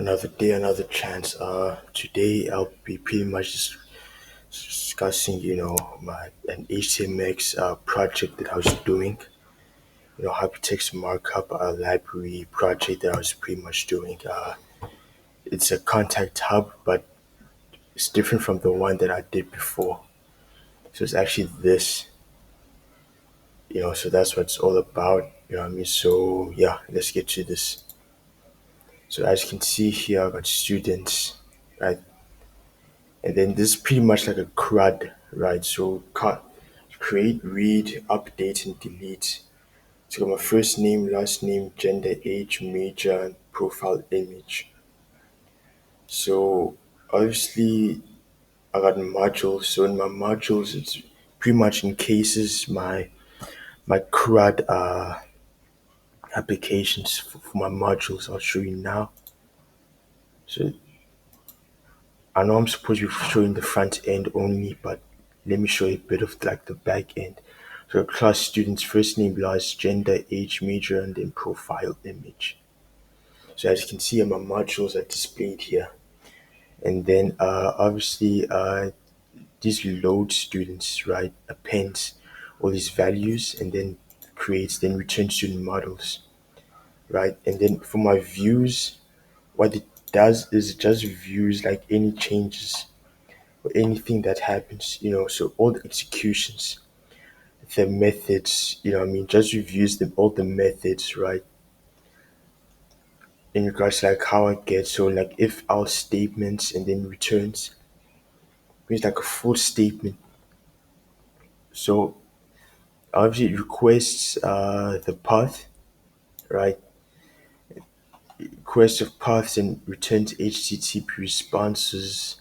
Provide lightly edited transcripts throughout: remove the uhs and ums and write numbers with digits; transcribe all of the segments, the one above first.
Another day, another chance. Today I'll be pretty much just discussing, my an HTMX project that I was doing. Hypertext markup library project that I was pretty much doing. It's a contact hub, but it's different from the one that I did before. So it's actually this, so that's what it's all about. You know what I mean? So yeah, let's get to this. So as you can see here, I've got students, right? And then this is pretty much like a CRUD, right? So create, read, update, and delete. So got my first name, last name, gender, age, major, and profile image. So obviously I got modules. So in my modules, it's pretty much in cases my CRUD applications for my modules. I'll show you now. So I know I'm supposed to be showing the front end only, but let me show you a bit of like the back end. So class students, first name, last, gender, age, major, and then profile image. So as you can see, my modules are displayed here. And then obviously these load students, right, appends all these values and then then return student models, right? And then for my views, what it does is it just views like any changes or anything that happens, so all the executions, the methods, what I mean, just reviews all the methods, right? In regards to like how I get, so like if our statements and then returns, means like a full statement. So obviously it requests the path, right? Request of paths and returns HTTP responses.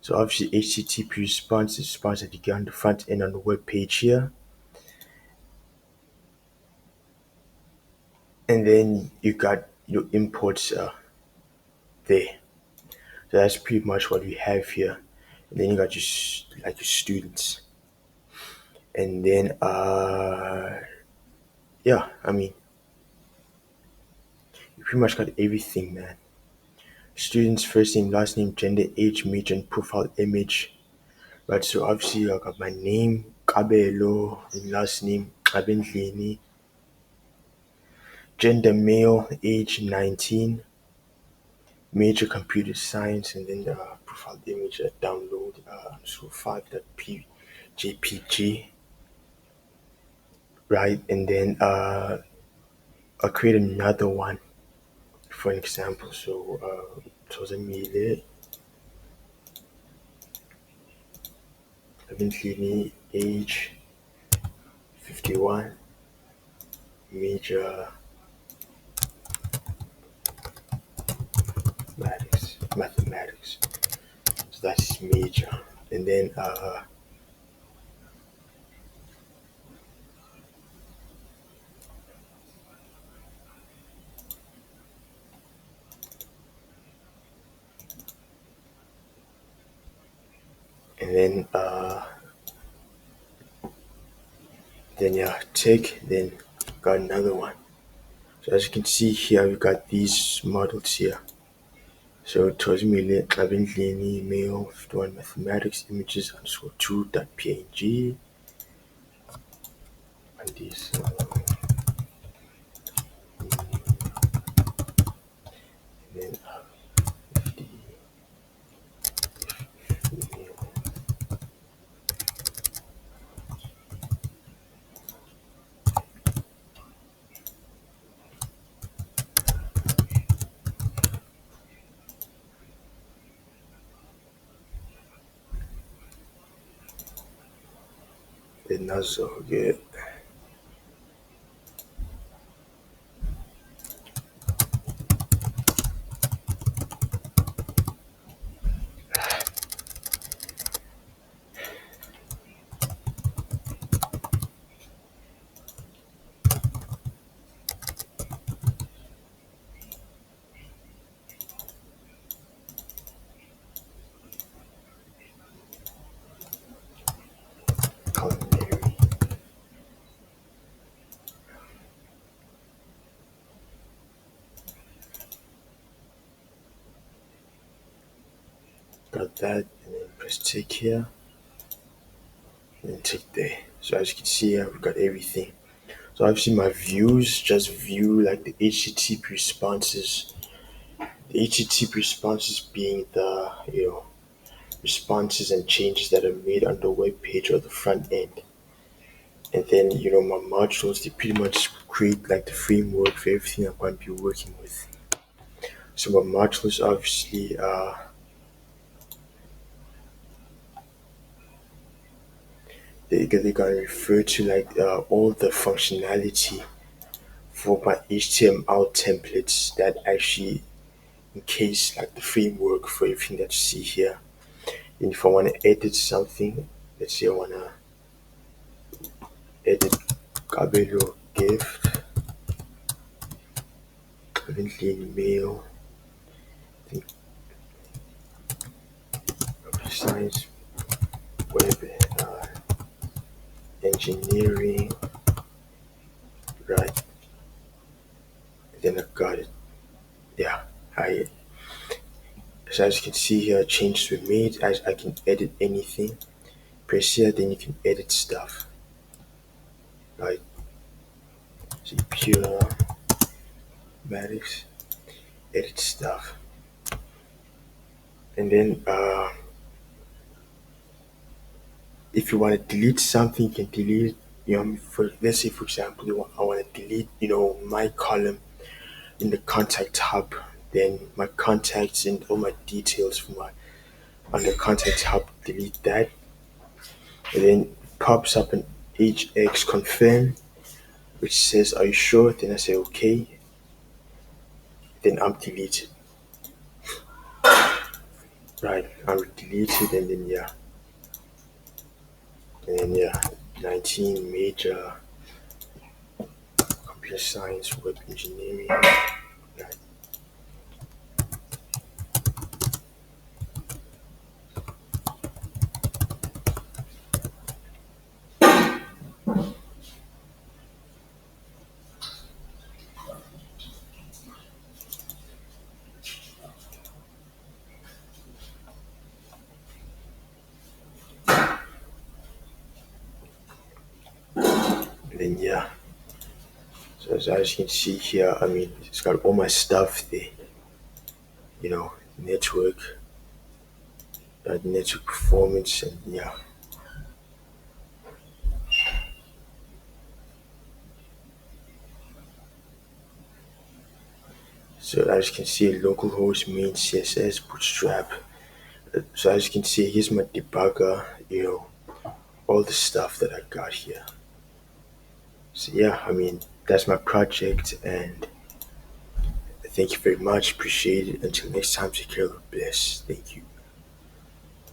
So obviously HTTP response that you get on the front end on the web page here. And then you got your imports there. So that's pretty much what we have here. And then you got your students. And then yeah, I mean you pretty much got everything, man. Students first name, last name, gender, age, major, and profile image. Right, so obviously I got my name, Kabelo, and last name, Xabendlini. Gender male, age 19, major computer science, and then the profile image download so 5.jpg, right? And then I'll create another one for an example. So Tozamile, Xabendlini, age 51, major mathematics. So that's major. And then and then yeah, take, then got another one. So as you can see here, we got these models here. So it tells me Xabendlini mail 51 mathematics images underscore 2.png and these and then 50 mail. Then that's all good. Culinary. got that, and then press tick here, and then tick there. So as you can see here, we've got everything. So obviously my views just view like the HTTP responses. The HTTP responses being the responses and changes that are made on the web page or the front end. And then my modules, they pretty much create like the framework for everything I'm going to be working with. So my modules obviously they're gonna refer to like all the functionality for my HTML templates that actually encase like the framework for everything that you see here. And if I want to edit something, let's say I want to edit Kabelo gift, Xabendlini mail, think science, web, uh, engineering, right? And then I got it. Yeah, I. So as you can see here, changes were made. As I can edit anything. Press here, then you can edit stuff. Right? See pure mathematics, edit stuff. And then if you want to delete something, you can delete. For let's say for example, I want to delete my column in the contact hub. Then my contacts and all my details for my on the contact hub, delete that. And then it pops up an AJAX confirm, which says, "Are you sure?" Then I say, "Okay." Then I'm deleted. Right, I'm deleted, and then yeah, and then yeah, 19 major computer science, web engineering. Right. And then yeah, so as you can see here, I mean, it's got all my stuff there. Network, network performance, and yeah. So as you can see, localhost, main CSS, bootstrap. So as you can see, here's my debugger. All the stuff that I got here. So yeah, I mean, that's my project, and thank you very much. Appreciate it. Until next time, take care. Bless. Thank you.